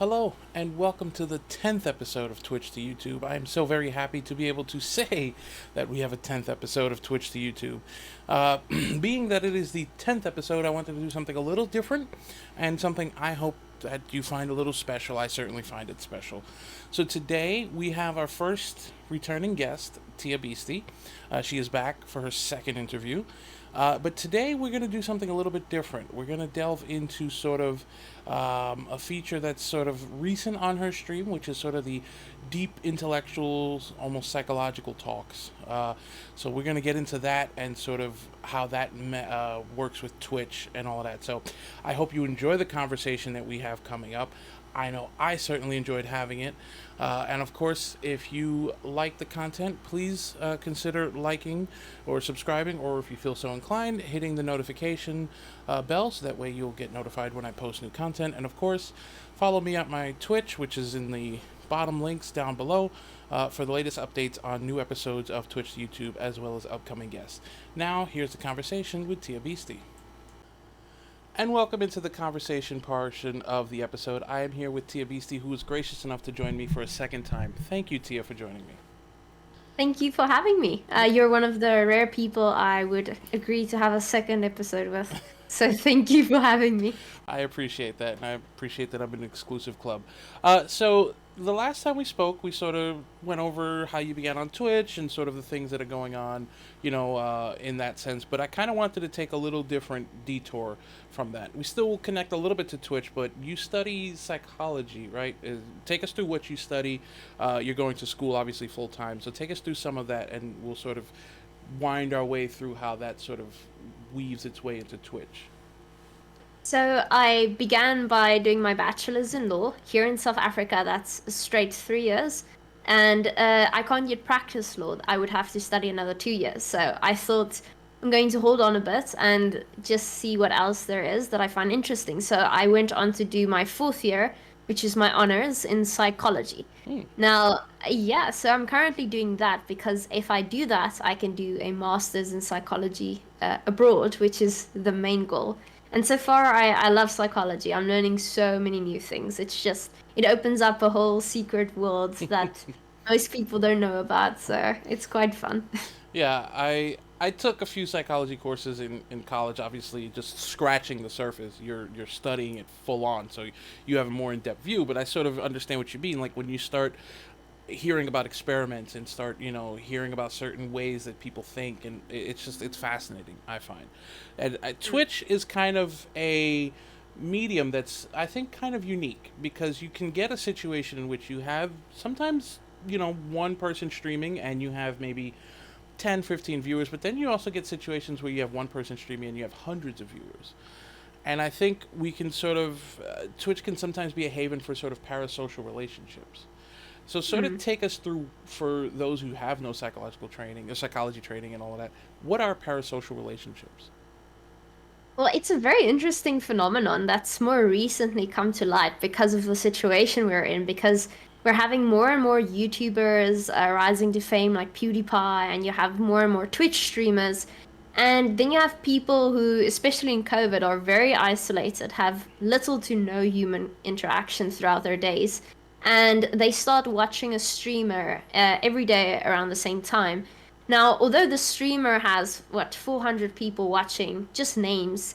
Hello, and welcome to the 10th episode of Twitch to YouTube. I am so very happy to be able to say that we have a 10th episode of Twitch to YouTube. Being that it is the 10th episode, I wanted to do something a little different and something I hope that you find a little special. I certainly find it special. So today we have our first returning guest, TheaBeasty. She is back for her second interview. But today we're going to do something a little bit different. We're going to delve into sort of a feature that's sort of recent on her stream, which is sort of the deep intellectual, almost psychological talks. So we're going to get into that and sort of how that works with Twitch and all of that. So I hope you enjoy the conversation that we have coming up. I know I certainly enjoyed having it. And of course, if you like the content, please consider liking or subscribing, or if you feel so inclined, hitting the notification bell so that way you'll get notified when I post new content. And of course, follow me at my Twitch, which is in the bottom links down below, for the latest updates on new episodes of Twitch to YouTube as well as upcoming guests. Now, here's the conversation with TheaBeasty. And welcome into the conversation portion of the episode. I am here with TheaBeasty, who was gracious enough to join me for a second time. Thank you, Thea, for joining me. Thank you for having me. You're one of the rare people I would agree to have a second episode with. So thank you for having me. I appreciate that, and I appreciate that I'm an exclusive club. So the last time we spoke, we sort of went over how you began on Twitch and sort of the things that are going on, in that sense. But I kind of wanted to take a little different detour from that. We still will connect a little bit to Twitch, but you study psychology, right? Take us through what you study. You're going to school, obviously, full time. So take us through some of that, and we'll sort of wind our way through how that sort of weaves its way into Twitch. So I began by doing my bachelor's in law here in South Africa. That's straight 3 years. And I can't yet practice law. I would have to study another 2 years. So I thought I'm going to hold on a bit and just see what else there is that I find interesting. So I went on to do my fourth year, which is my honors in psychology. Now, yeah, so I'm currently doing that because if I do that, I can do a master's in psychology abroad, which is the main goal. And so far, I love psychology. I'm learning so many new things. It opens up a whole secret world that most people don't know about. So it's quite fun. Yeah, I took a few psychology courses in college. Obviously, just scratching the surface. You're studying it full on, so you have a more in depth view. But I sort of understand what you mean. Like when you start hearing about experiments and start hearing about certain ways that people think, and it's fascinating, I find. And Twitch is kind of a medium that's, I think, kind of unique because you can get a situation in which you have sometimes one person streaming and you have maybe 10, 15 viewers, but then you also get situations where you have one person streaming and you have hundreds of viewers. And I think we can sort of Twitch can sometimes be a haven for sort of parasocial relationships. So sort of take us through, for those who have no psychological training or psychology training and all of that, what are parasocial relationships? Well, it's a very interesting phenomenon that's more recently come to light because of the situation we're in, because we're having more and more YouTubers rising to fame like PewDiePie, and you have more and more Twitch streamers. And then you have people who, especially in COVID, are very isolated, have little to no human interaction throughout their days. And they start watching a streamer every day around the same time. Now, although the streamer has, 400 people watching, just names,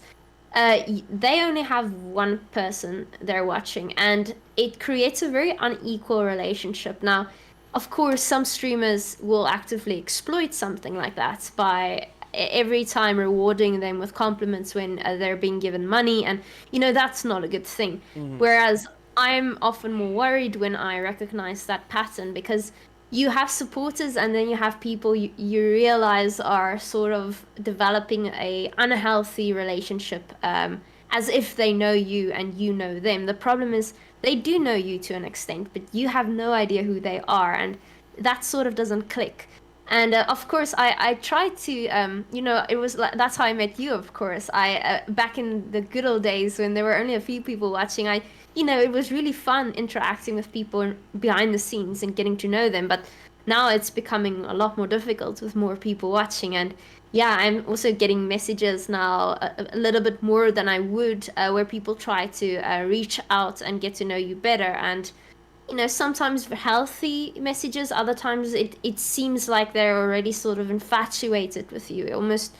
they only have one person they're watching, and it creates a very unequal relationship. Now, of course, some streamers will actively exploit something like that by every time rewarding them with compliments when they're being given money, and that's not a good thing. Whereas I'm often more worried when I recognize that pattern, because you have supporters and then you have people you realize are sort of developing a unhealthy relationship, as if they know you and you know them. The problem is they do know you to an extent, but you have no idea who they are, and that sort of doesn't click. And of course, I tried to, it was that's how I met you. Of course, I back in the good old days when there were only a few people watching, it was really fun interacting with people behind the scenes and getting to know them. But now it's becoming a lot more difficult with more people watching. And yeah, I'm also getting messages now a little bit more than I would, where people try to reach out and get to know you better. And sometimes healthy messages, other times it seems like they're already sort of infatuated with you. Almost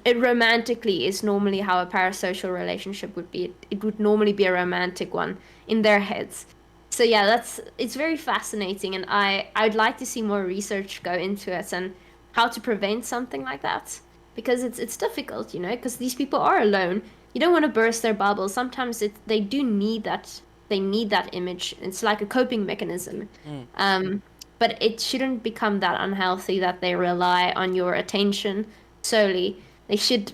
it romantically is normally how a parasocial relationship would be. It would normally be a romantic one in their heads. So yeah, it's very fascinating, and I'd like to see more research go into it and how to prevent something like that, because it's difficult, because these people are alone. You don't want to burst their bubble. Sometimes they do need that, they need that image. It's like a coping mechanism. Mm. But it shouldn't become that unhealthy that they rely on your attention solely. They should,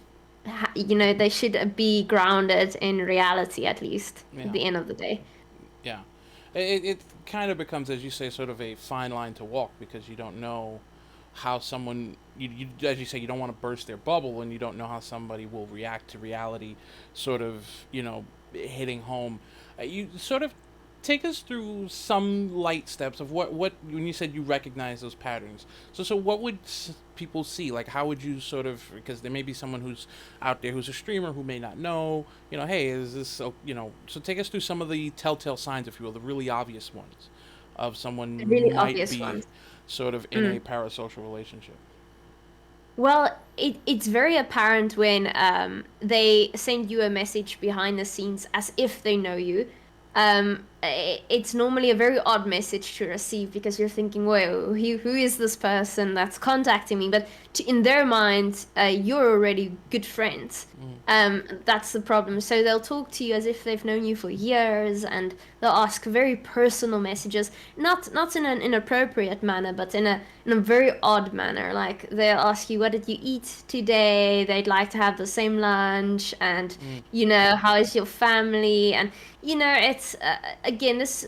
they should be grounded in reality, at least at Yeah. the end of the day. Yeah. It kind of becomes, as you say, sort of a fine line to walk, because you don't know how someone, as you say, you don't want to burst their bubble, and you don't know how somebody will react to reality, sort of, hitting home. You sort of take us through some light steps of what when you said you recognize those patterns. So what would people see? Like, how would you sort of, because there may be someone who's out there who's a streamer who may not know, hey, is this so take us through some of the telltale signs, if you will, the really obvious ones of The someone really might obvious be ones. sort of in a Mm. parasocial relationship. Well, it's very apparent when they send you a message behind the scenes as if they know you. It's normally a very odd message to receive, because you're thinking, whoa, who is this person that's contacting me? But in their mind, you're already good friends. Mm. That's the problem. So they'll talk to you as if they've known you for years, and they'll ask very personal messages, not in an inappropriate manner, but in a very odd manner. Like, they'll ask you, what did you eat today? They'd like to have the same lunch, and Mm. how is your family? And it's again, this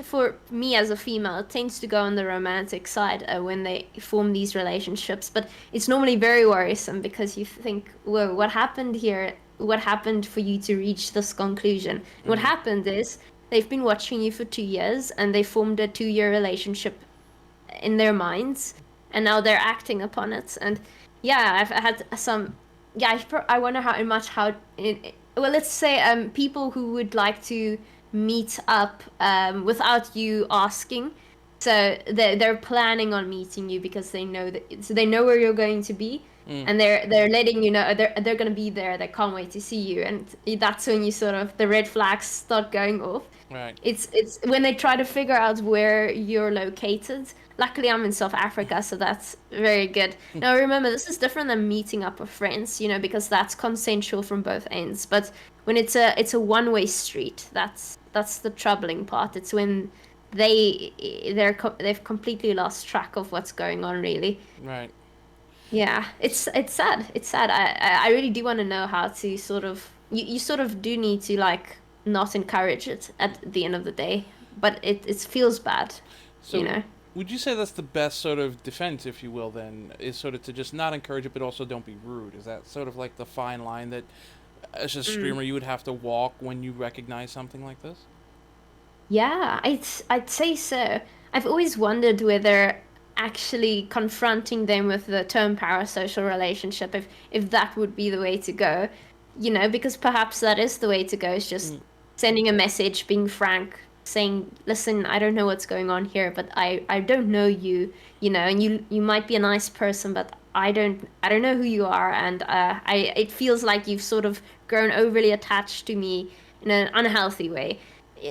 for me as a female, it tends to go on the romantic side when they form these relationships. But it's normally very worrisome, because you think, whoa, what happened here? What happened for you to reach this conclusion? And what Mm. happened is they've been watching you for 2 years, and they formed a 2-year relationship in their minds, and now they're acting upon it. And yeah, I've had some. Yeah, I wonder well, let's say people who would like to meet up without you asking. So they're planning on meeting you because they know that, so they know where you're going to be, Mm. and they're letting you know they're going to be there. They can't wait to see you, and that's when you sort of, the red flags start going off. Right. It's when they try to figure out where you're located. Luckily, I'm in South Africa, so that's very good. Now, remember, this is different than meeting up with friends, because that's consensual from both ends. But when it's a one-way street, that's the troubling part. It's when they've completely lost track of what's going on, really. Right. Yeah, it's sad. It's sad. I really do want to know how to sort of, you sort of do need to, like, not encourage it at the end of the day, but it feels bad, you So, know. would you say that's the best sort of defense, if you will, then, is sort of to just not encourage it, but also don't be rude? Is that sort of like the fine line that, as a Mm. streamer, you would have to walk when you recognize something like this? Yeah, I'd say so. I've always wondered whether actually confronting them with the term parasocial relationship, if that would be the way to go, because perhaps that is the way to go, is just Mm. sending a message, being frank, saying, listen, I don't know what's going on here, but I don't know you, and you might be a nice person, but I don't know who you are, and it feels like you've sort of grown overly attached to me in an unhealthy way.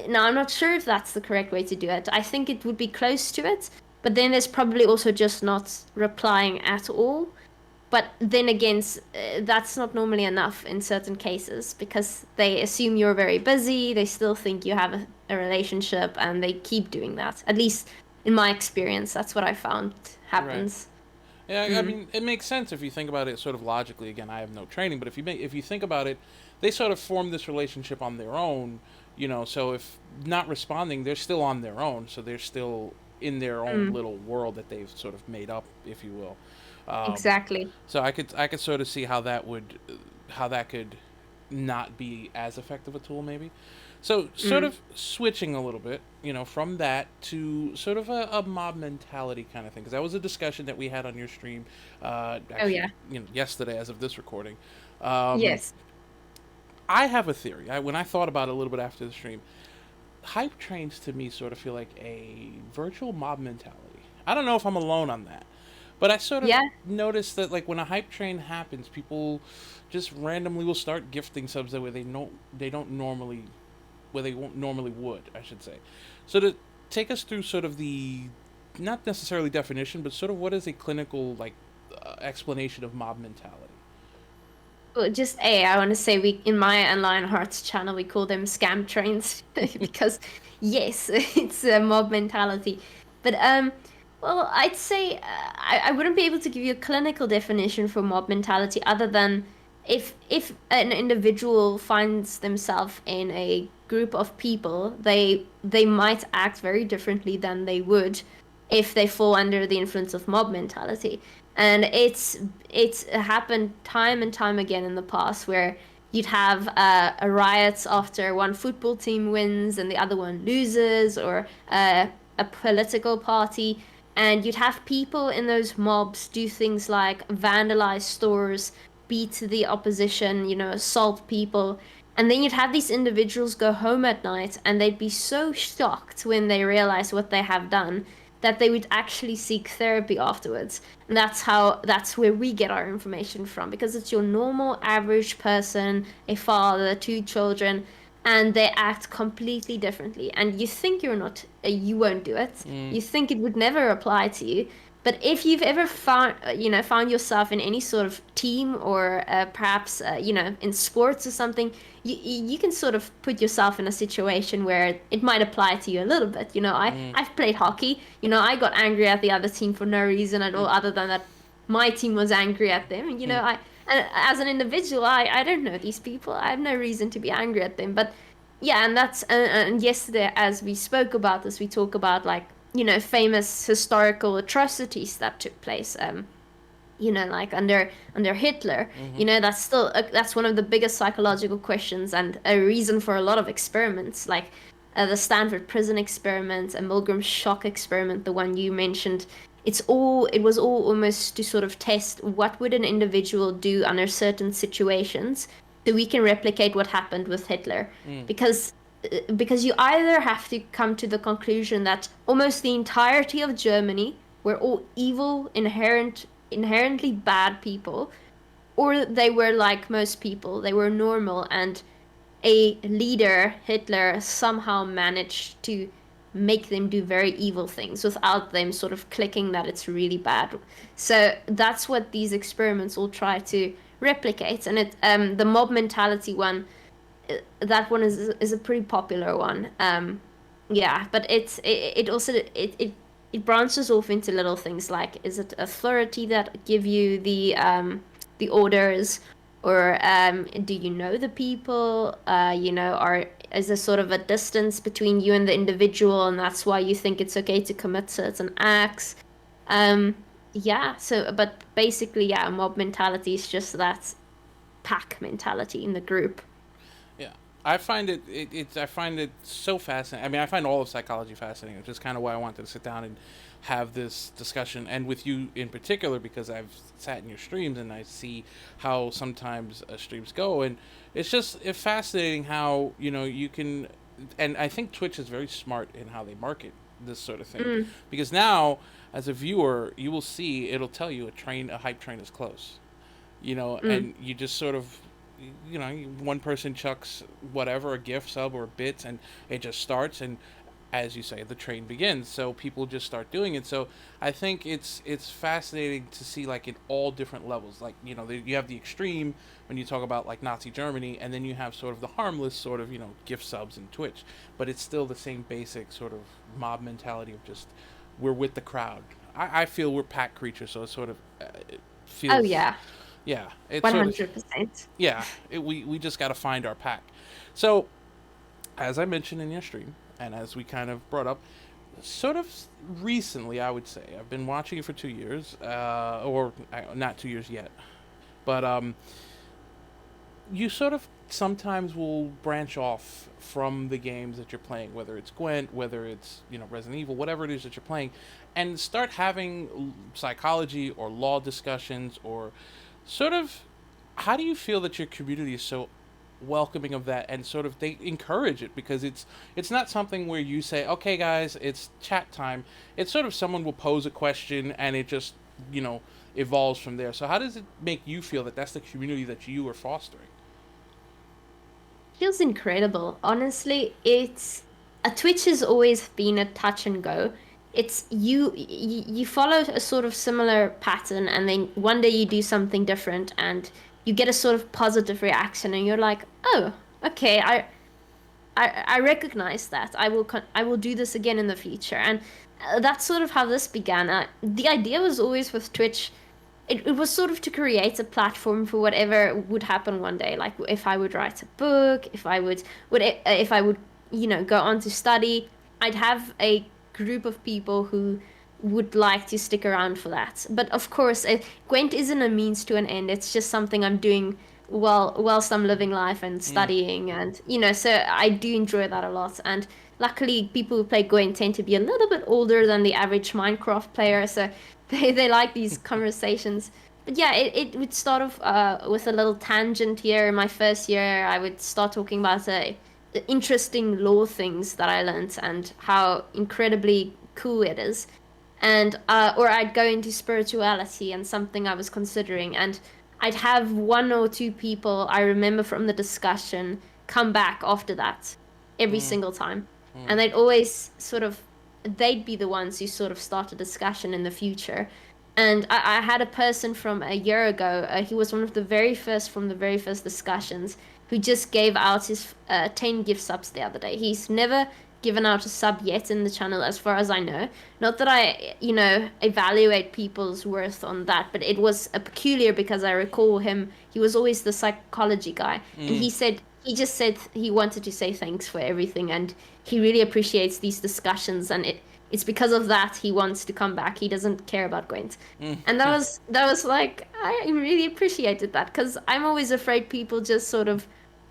Now, I'm not sure if that's the correct way to do it. I think it would be close to it, but then there's probably also just not replying at all. But then again, that's not normally enough in certain cases, because they assume you're very busy. They still think you have a relationship, and they keep doing that. At least in my experience, that's what I found Right. happens. Yeah, I Mm. mean, it makes sense if you think about it sort of logically. Again, I have no training, but if you think about it, they sort of formed this relationship on their own, So if not responding, they're still on their own, so they're still in their own Mm. little world that they've sort of made up, if you will. Um, Exactly. so I could sort of see how that could not be as effective a tool, maybe. So, sort Mm. of switching a little bit, from that to sort of a mob mentality kind of thing, because that was a discussion that we had on your stream, Oh actually, yeah. yesterday as of this recording. Um, Yes. I have a theory. When I thought about it a little bit after the stream, hype trains to me sort of feel like a virtual mob mentality. I don't know if I'm alone on that, but I sort of Yeah. noticed that like when a hype train happens, people just randomly will start gifting subs that way they don't normally where they won't normally would, I should say. So to take us through sort of the not necessarily definition, but sort of what is a clinical like explanation of mob mentality. Well, just I want to say we in my online hearts channel we call them scam trains because yes, it's a mob mentality. But well, I'd say I wouldn't be able to give you a clinical definition for mob mentality other than if an individual finds themselves in a group of people, they might act very differently than they would if they fall under the influence of mob mentality. And it's happened time and time again in the past where you'd have a riots after one football team wins and the other one loses, or a political party, and you'd have people in those mobs do things like vandalize stores, beat the opposition, assault people. And then you'd have these individuals go home at night and they'd be so shocked when they realize what they have done that they would actually seek therapy afterwards. And that's where we get our information from, because it's your normal average person, a father, two children, and they act completely differently. And you think you won't do it. Mm, You think it would never apply to you. But if you've ever found yourself in any sort of team, or perhaps in sports or something, you can sort of put yourself in a situation where it might apply to you a little bit. mm, I've played hockey. I got angry at the other team for no reason at all, mm, other than that my team was angry at them. mm, And as an individual, I don't know these people. I have no reason to be angry at them. But yeah, and yesterday, as we spoke about this, we talk about like famous historical atrocities that took place. Like under Hitler. mm-hmm. That's one of the biggest psychological questions and a reason for a lot of experiments, like the Stanford prison experiment and Milgram's shock experiment, the one you mentioned. It was all almost to sort of test what would an individual do under certain situations, so we can replicate what happened with Hitler. Mm, Because you either have to come to the conclusion that almost the entirety of Germany were all evil, inherently bad people, or they were like most people, they were normal, and a leader, Hitler, somehow managed to make them do very evil things without them sort of clicking that it's really bad. So that's what these experiments all try to replicate. And the mob mentality one, that one is a pretty popular one. Yeah, but it also it branches off into little things like, is it authority that give you the orders, or do you know the people? Or is there sort of a distance between you and the individual, and that's why you think it's okay to commit certain acts? Um, yeah. So, but basically, yeah, mob mentality is just that pack mentality in the group. yeah. I find it so fascinating. I mean, I find all of psychology fascinating, which is kind of why I wanted to sit down and have this discussion, and with you in particular, because I've sat in your streams and I see how sometimes streams go, and it's fascinating how you can, and I think Twitch is very smart in how they market this sort of thing, Mm, because now as a viewer you will see it'll tell you a hype train is close, mm. and you just sort of, one person chucks whatever, a gift sub or bits, and it just starts, and as you say, the train begins. So people just start doing it. So I think it's fascinating to see like in all different levels. Like you have the extreme when you talk about like Nazi Germany, and then you have sort of the harmless sort of gift subs and Twitch, but it's still the same basic sort of mob mentality of just we're with the crowd. I feel we're pack creatures, so it sort of it Oh feels, yeah, yeah, it's sort of, 100%. yeah, we just got to find our pack. So, as I mentioned in your stream, and as we kind of brought up, sort of recently, I would say, I've been watching it for 2 years, or not 2 years yet, but you sort of sometimes will branch off from the games that you're playing, whether it's Gwent, whether it's, Resident Evil, whatever it is that you're playing, and start having psychology or law discussions, or sort of, how do you feel that your community is so welcoming of that, and sort of they encourage it, because it's not something where you say, okay guys, it's chat time. It's sort of someone will pose a question and it just, evolves from there. So how does it make you feel that that's the community that you are fostering? Feels incredible. Honestly, it's a Twitch has always been a touch and go. It's you follow a sort of similar pattern, and then one day you do something different and you get a sort of positive reaction, and you're like, "Oh, okay, I recognize that. I will do this again in the future." And that's sort of how this began. The idea was always with Twitch, it was sort of to create a platform for whatever would happen one day. Like if I would write a book, if I would, go on to study, I'd have a group of people who would like to stick around for that. But of course, Gwent isn't a means to an end. It's just something I'm doing whilst I'm living life and Mm. studying, and so I do enjoy that a lot. And luckily, people who play Gwent tend to be a little bit older than the average Minecraft player, so they like these conversations. But yeah, it would start off with a little tangent here. In my first year, I would start talking about the interesting law things that I learned and how incredibly cool it is. And or I'd go into spirituality and something I was considering, and I'd have one or two people I remember from the discussion come back after that every Mm. single time. Mm. And they'd always sort of, they'd be the ones who sort of start a discussion in the future. And I had a person from a year ago, he was one of the very first from the very first discussions, who just gave out his 10 gift subs the other day. He's never given out a sub yet in the channel, as far as I know. Not that I, evaluate people's worth on that, but it was a peculiar because I recall him, he was always the psychology guy. And Mm. he just said he wanted to say thanks for everything, and he really appreciates these discussions, and it's because of that he wants to come back. He doesn't care about Gwent. Mm. And that was like, I really appreciated that, because I'm always afraid people just sort of,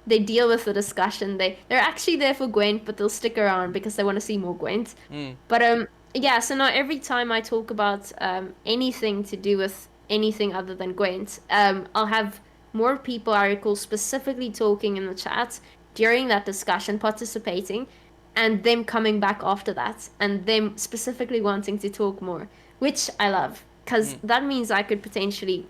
they deal with the discussion. They're actually there for Gwent, but they'll stick around because they want to see more Gwent. Mm. But yeah, so now every time I talk about anything to do with anything other than Gwent, I'll have more people I recall specifically talking in the chat during that discussion, participating, and them coming back after that, and them specifically wanting to talk more, which I love, because Mm. that means I could potentially,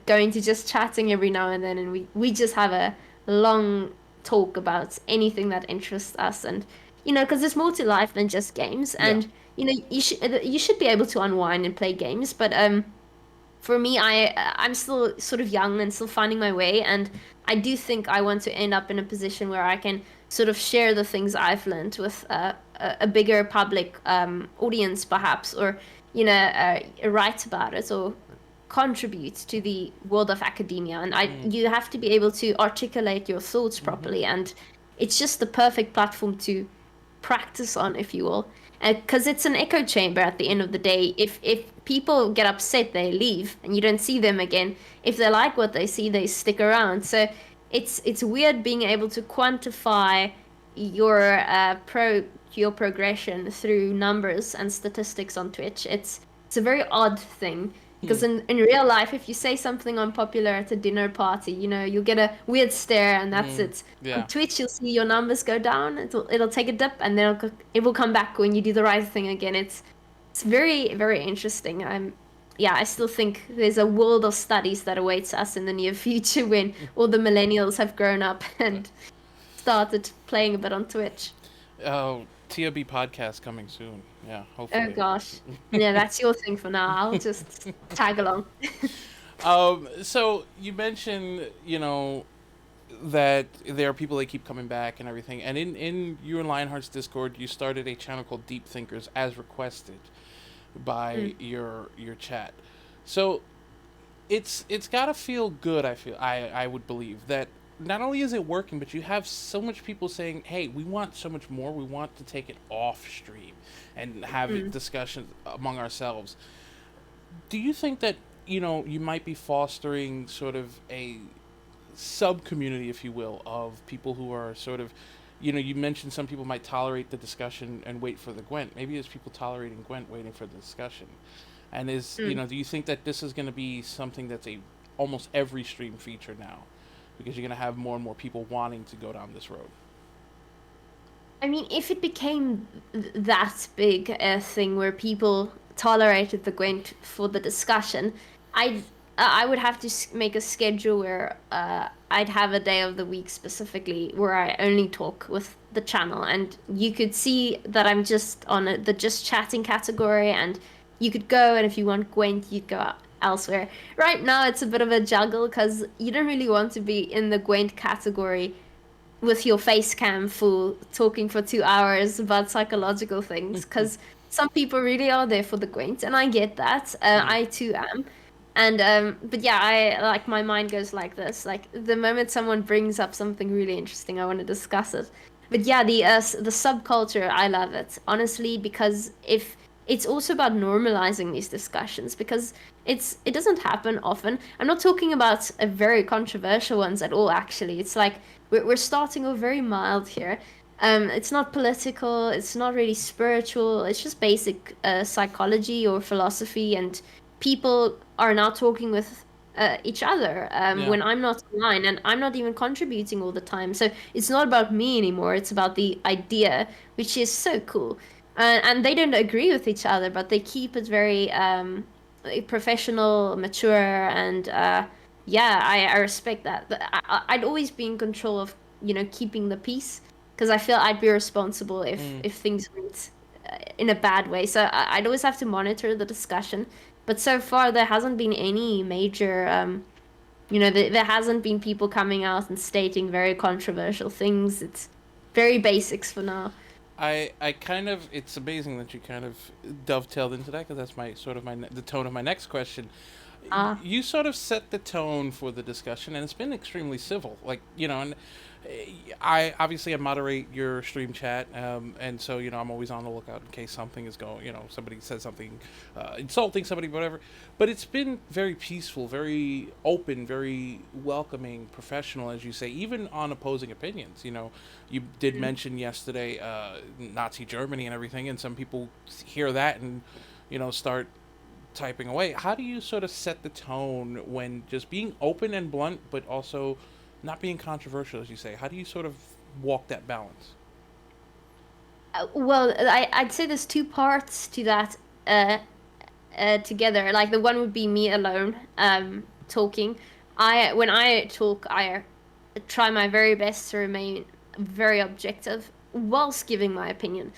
go into just chatting every now and then, and we just have a long talk about anything that interests us. And because there's more to life than just games. Yeah. And you should be able to unwind and play games, but for me, I'm still sort of young and still finding my way, and I do think I want to end up in a position where I can sort of share the things I've learned with a bigger public audience, perhaps, or write about it or contribute to the world of academia. And Mm. you have to be able to articulate your thoughts Mm-hmm. properly, and it's just the perfect platform to practice on, if you will, because it's an echo chamber at the end of the day. If people get upset, they leave and you don't see them again. If they like what they see, they stick around. So it's weird being able to quantify your your progression through numbers and statistics on Twitch. It's a very odd thing, because Mm. in real life, if you say something unpopular at a dinner party, you'll get a weird stare, and that's Mm. it. On Yeah. Twitch, you'll see your numbers go down. It'll take a dip, and then it will come back when you do the right thing again. It's very, very interesting. Yeah, I still think there's a world of studies that awaits us in the near future when all the millennials have grown up and started playing a bit on Twitch. Oh, TOB podcast coming soon. Yeah, Oh hopefully. gosh. Yeah, that's your thing for now. I'll just tag along. So you mentioned, that there are people that keep coming back and everything. And in you and Lionheart's Discord, you started a channel called Deep Thinkers as requested by Mm. your chat. So it's gotta feel good. I would believe that not only is it working, but you have so much people saying, "Hey, we want so much more. We want to take it off stream and have it Mm. discussions among ourselves." Do you think that you might be fostering sort of a sub community, if you will, of people who are sort of, you mentioned some people might tolerate the discussion and wait for the Gwent. Maybe there's people tolerating Gwent waiting for the discussion. And Mm. do you think that this is going to be something that's a almost every stream feature now? Because you're going to have more and more people wanting to go down this road. I mean, if it became that big a thing where people tolerated the Gwent for the discussion, I'd I would have to make a schedule where I'd have a day of the week specifically where I only talk with the channel, and you could see that I'm just on the just chatting category, and you could go, and if you want Gwent, you'd go elsewhere. Right now, it's a bit of a juggle because you don't really want to be in the Gwent category with your face cam full talking for 2 hours about psychological things because some people really are there for the quaint, and I get that. Mm. I too am. And but yeah, I like my mind goes like this. Like the moment someone brings up something really interesting, I want to discuss it. But yeah, the subculture, I love it honestly because if it's also about normalizing these discussions because it doesn't happen often. I'm not talking about very controversial ones at all. Actually, it's like we're starting off very mild here. It's not political. It's not really spiritual. It's just basic psychology or philosophy, and people are now talking with each other Yeah. when I'm not online, and I'm not even contributing all the time. So it's not about me anymore. It's about the idea, which is so cool. And they don't agree with each other, but they keep it very professional, mature, and yeah, I respect that. But I'd always be in control of, keeping the peace because I feel I'd be responsible Mm. if things went in a bad way. So I'd always have to monitor the discussion. But so far, there hasn't been any major, there hasn't been people coming out and stating very controversial things. It's very basics for now. I kind of, it's amazing that you kind of dovetailed into that because that's my sort of the tone of my next question. Ah, You sort of set the tone for the discussion, and it's been extremely civil. Like, and I obviously I moderate your stream chat, and so I'm always on the lookout in case something is going. Somebody says something insulting somebody, whatever. But it's been very peaceful, very open, very welcoming, professional, as you say, even on opposing opinions. You did mm. mention yesterday Nazi Germany and everything, and some people hear that and start typing away. How do you sort of set the tone when just being open and blunt, but also not being controversial, as you say? How do you sort of walk that balance? Well, I'd say there's two parts to that together. Like the one would be me alone talking. When I talk, I try my very best to remain very objective whilst giving my opinion.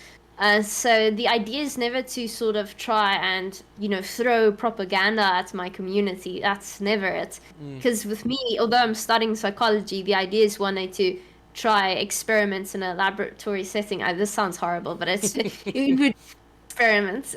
So the idea is never to sort of try and throw propaganda at my community. That's never it. Mm. Because with me, although I'm studying psychology, the idea is one day to try experiments in a laboratory setting. This sounds horrible, but it would experiments.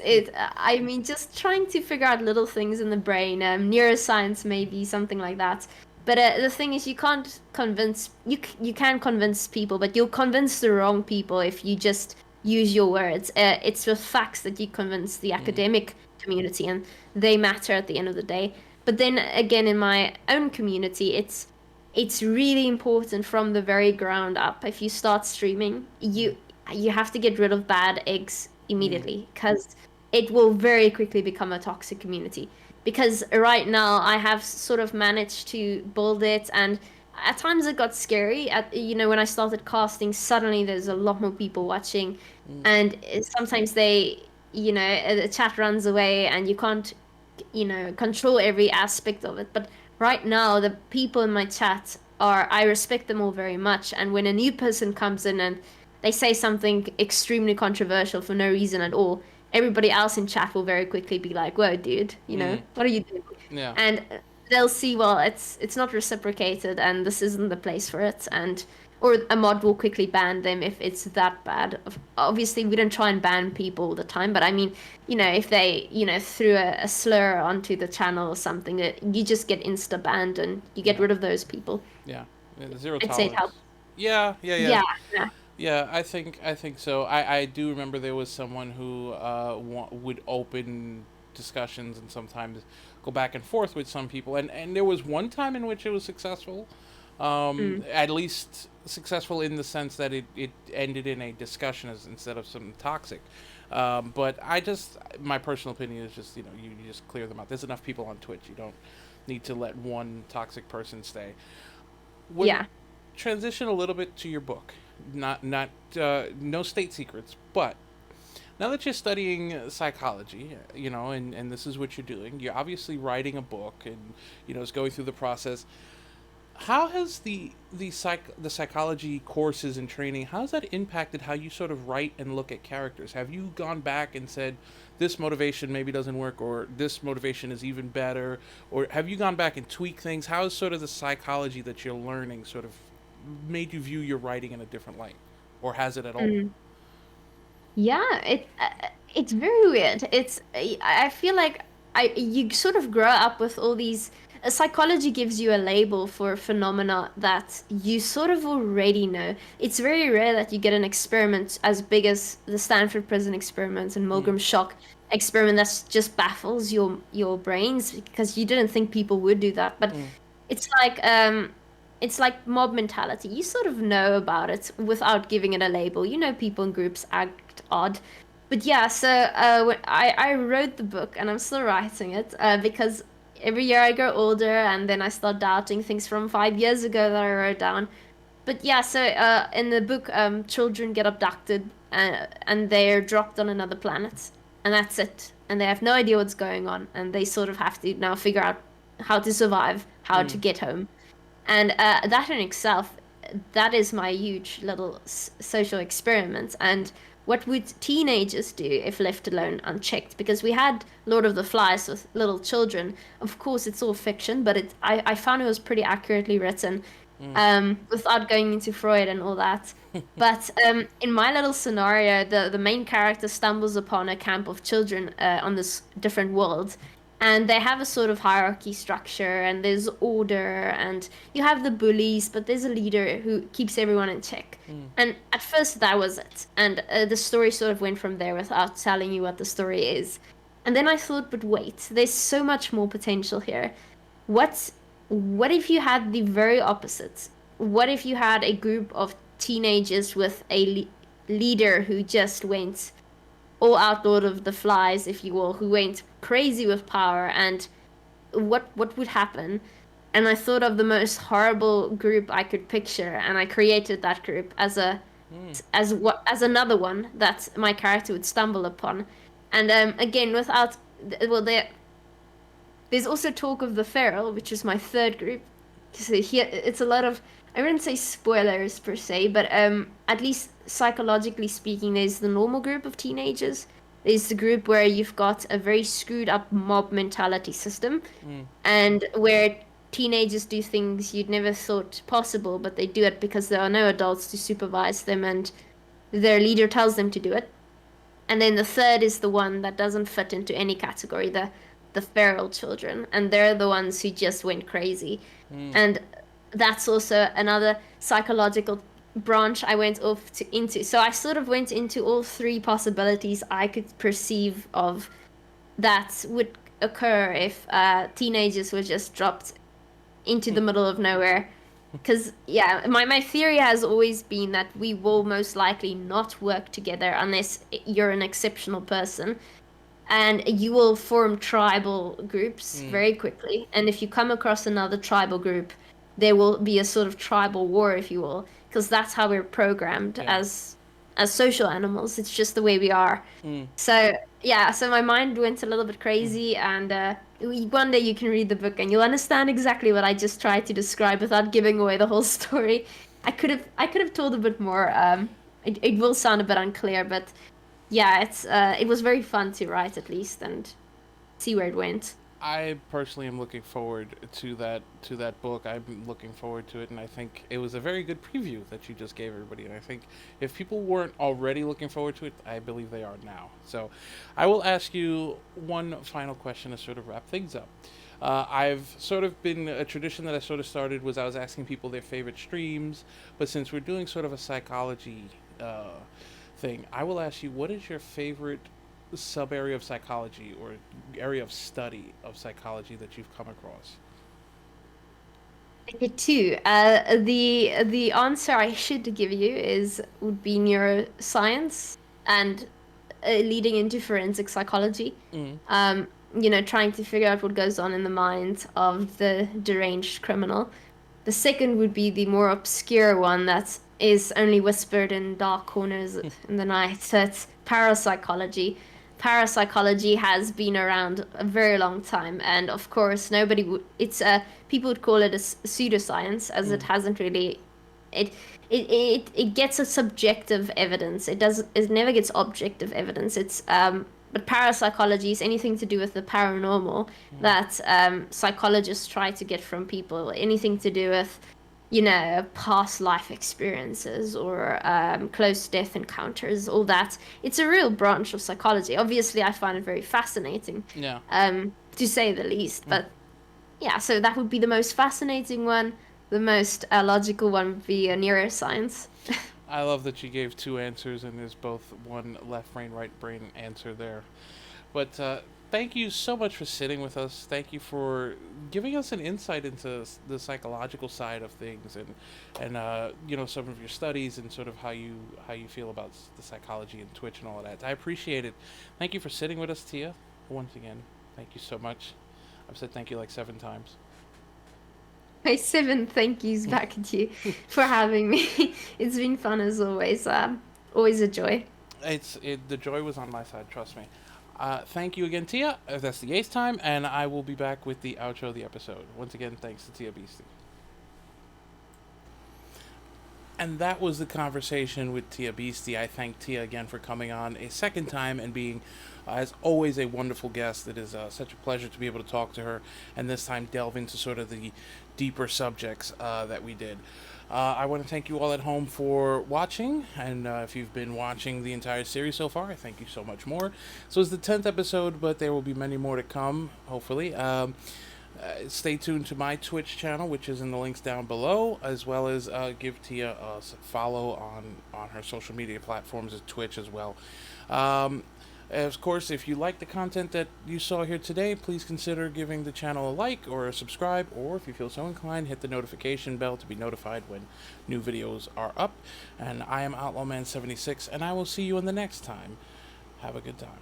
I mean, just trying to figure out little things in the brain, neuroscience maybe, something like that. But the thing is, you can't convince you can convince people, but you'll convince the wrong people if you just use your words. It's with facts that you convince the Mm. academic community, and they matter at the end of the day. But then again, in my own community, it's really important from the very ground up. If you start streaming, you have to get rid of bad eggs Mm. immediately because it will very quickly become a toxic community. Because right now I have sort of managed to build it, and at times it got scary. When I started casting, suddenly there's a lot more people watching, Mm. and sometimes the chat runs away, and you can't control every aspect of it. But right now, the people in my chat I respect them all very much. And when a new person comes in and they say something extremely controversial for no reason at all, everybody else in chat will very quickly be like, "Whoa, dude, Mm. what are you doing?" Yeah. And they'll see, well, it's not reciprocated, and this isn't the place for it. And or a mod will quickly ban them if it's that bad. Obviously, we don't try and ban people all the time, but I mean, if they, threw a slur onto the channel or something, you just get insta banned and you get Yeah. rid of those people. Yeah. Yeah. Zero I'd say it tolerance. helps. Yeah. Yeah. Yeah. Yeah, yeah. Yeah, I think so. I do remember there was someone who would open discussions and sometimes go back and forth with some people, and there was one time in which it was successful, Mm. At least successful in the sense that it ended in a discussion as, instead of something toxic. But my personal opinion is just, you just clear them out. There's enough people on Twitch. You don't need to let one toxic person stay. Would Yeah. transition a little bit to your book. Not no state secrets, but now that you're studying psychology, and this is what you're doing, you're obviously writing a book, and it's going through the process. How has the psychology courses and training, how has that impacted how you sort of write and look at characters? Have you gone back and said this motivation maybe doesn't work, or this motivation is even better, or have you gone back and tweaked things? How has sort of the psychology that you're learning sort of made you view your writing in a different light, or has it at all? Mm. Yeah, it's very weird. I feel like I you sort of grow up with all these. Psychology gives you a label for phenomena that you sort of already know. It's very rare that you get an experiment as big as the Stanford Prison experiment and Mm, Milgram shock experiment that just baffles your brains because you didn't think people would do that. But mm, it's like it's like mob mentality. You sort of know about it without giving it a label. You know people in groups act odd. But yeah, so when I wrote the book and I'm still writing it because every year I grow older and then I start doubting things from 5 years ago that I wrote down. But yeah, so in the book, children get abducted and they're dropped on another planet, and that's it. And they have no idea what's going on, and they sort of have to now figure out how to survive, how to mm, get home. And that in itself, that is my huge little social experiment. And what would teenagers do if left alone unchecked? Because we had Lord of the Flies with little children. Of course, it's all fiction, but I found it was pretty accurately written, mm, without going into Freud and all that. But in my little scenario, the main character stumbles upon a camp of children on this different world, and they have a sort of hierarchy structure, and there's order, and you have the bullies, but there's a leader who keeps everyone in check. mm, And at first, that was it, and the story sort of went from there without telling you what the story is. And then I thought, but wait, there's so much more potential here. What what if you had the very opposite? What if you had a group of teenagers with a leader who just went all out Lord of the Flies, if you will, who went crazy with power, and what would happen? And I thought of the most horrible group I could picture, and I created that group mm, as another one that my character would stumble upon. And again, without well, there's also talk of the feral, which is my third group. So here, it's a lot of, I wouldn't say spoilers per se, but at least psychologically speaking, there's the normal group of teenagers. There's the group where you've got a very screwed up mob mentality system, mm, and where teenagers do things you'd never thought possible, but they do it because there are no adults to supervise them, and their leader tells them to do it. And then the third is the one that doesn't fit into any category, the feral children, and they're the ones who just went crazy. mm. And that's also another psychological branch I went into. So I sort of went into all three possibilities I could perceive of that would occur if teenagers were just dropped into the middle of nowhere. Because, yeah, my theory has always been that we will most likely not work together unless you're an exceptional person. And you will form tribal groups Mm, very quickly. And if you come across another tribal group, there will be a sort of tribal war, if you will, because that's how we're programmed yeah. as social animals. It's just the way we are. Mm, So yeah, so my mind went a little bit mm. crazy, and one day you can read the book and you'll understand exactly what I just tried to describe without giving away the whole story. I could have told a bit more. It will sound a bit unclear, but yeah, it was very fun to write at least and see where it went. I personally am looking forward to that book. I'm looking forward to it, and I think it was a very good preview that you just gave everybody. And I think if people weren't already looking forward to it, I believe they are now. So, I will ask you one final question to sort of wrap things up. I've sort of been a tradition that I sort of started was I was asking people their favorite streams, but since we're doing sort of a psychology thing, I will ask you what is your favorite sub area of psychology or area of study of psychology that you've come across? Okay, two. The answer I should give you is would be neuroscience and leading into forensic psychology. Mm. Trying to figure out what goes on in the mind of the deranged criminal. The second would be the more obscure one that is only whispered in dark corners in the night. That's parapsychology. Parapsychology has been around a very long time, and of course, nobody would. It's a people would call it a pseudoscience, as it Mm. hasn't really. It it gets a subjective evidence. It never gets objective evidence. But parapsychology is anything to do with the paranormal Mm. that psychologists try to get from people. Anything to do with, past life experiences or close death encounters, all that. It's a real branch of psychology. Obviously, I find it very fascinating, Yeah. to say the least. Mm. But yeah, so that would be the most fascinating one. The most logical one would be neuroscience. I love that you gave two answers and there's both one left brain, right brain answer there. But thank you so much for sitting with us. Thank you for giving us an insight into the psychological side of things and some of your studies and sort of how you feel about the psychology and Twitch and all of that. I appreciate it. Thank you for sitting with us, Tia. Once again, thank you so much. I've said thank you like 7 times. My seven thank yous back at you for having me. It's been fun as always. Always a joy. The joy was on my side. Trust me. Thank you again, Tia. That's the eighth time, and I will be back with the outro of the episode. Once again, thanks to TheaBeasty. And that was the conversation with TheaBeasty. I thank Tia again for coming on a second time and being, as always, a wonderful guest. It is such a pleasure to be able to talk to her and this time delve into sort of the deeper subjects that we did. I want to thank you all at home for watching, and if you've been watching the entire series so far, I thank you so much more. So it's the 10th episode, but there will be many more to come, hopefully. Stay tuned to my Twitch channel, which is in the links down below, as well as give Tia a follow on her social media platforms at Twitch as well. Of course, if you like the content that you saw here today, please consider giving the channel a like or a subscribe, or if you feel so inclined, hit the notification bell to be notified when new videos are up. And I am OutlawMan76, and I will see you in the next time. Have a good time.